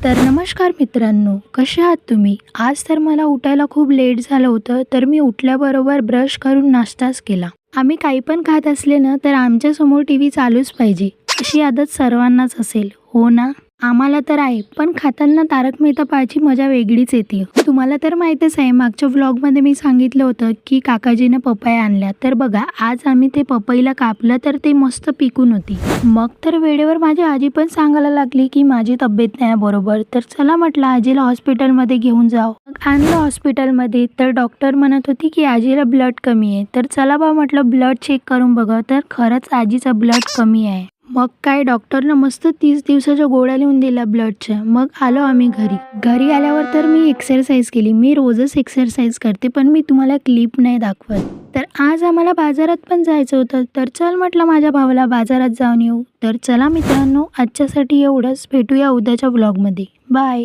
तर नमस्कार मित्रांनो, कसे आहात तुम्ही? आज तर मला उठायला खूप लेट झालं होतं, तर मी उठल्याबरोबर ब्रश करून नाश्ताच केला. आम्ही काही पण खात असले ना, तर आमच्यासमोर टीव्ही चालूच पाहिजे, अशी आदत सर्वांनाच असेल, हो ना? आम्हाला तर आहे, पण खाताना तारक मेहता पाहायची मजा वेगळीच येते. तुम्हाला तर माहीतच आहे, मागच्या व्लॉगमध्ये मी सांगितलं होतं की काकाजीनं पपया आणल्या. तर बघा, आज आम्ही ते पपईला कापलं तर ते मस्त पिकून होती. मग तर वेळेवर माझी आजी पण सांगायला लागली की माझी तब्येत नाही बरोबर. तर चला म्हटलं आजीला हॉस्पिटलमध्ये घेऊन जाऊ. मग आणलं हॉस्पिटलमध्ये, तर डॉक्टर म्हणत होती की आजीला ब्लड कमी आहे. तर चला बा म्हटलं ब्लड चेक करून बघा. तर खरंच आजीचा ब्लड कमी आहे. मग काय डॉक्टरनं मस्त 30 दिवसाच्या गोळ्या लिहून दिल्या ब्लडच्या. मग आलो आम्ही घरी. घरी आल्यावर तर मी एक्सरसाइज केली. मी रोजच एक्सरसाइज करते, पण मी तुम्हाला क्लिप नाही दाखवत. तर आज आम्हाला बाजारात पण जायचं होतं. तर चल म्हटलं माझ्या भावाला बाजारात जाऊन येऊ. तर चला मित्रांनो, आजच्यासाठी एवढंच. भेटूया उद्याच्या व्लॉगमध्ये. बाय.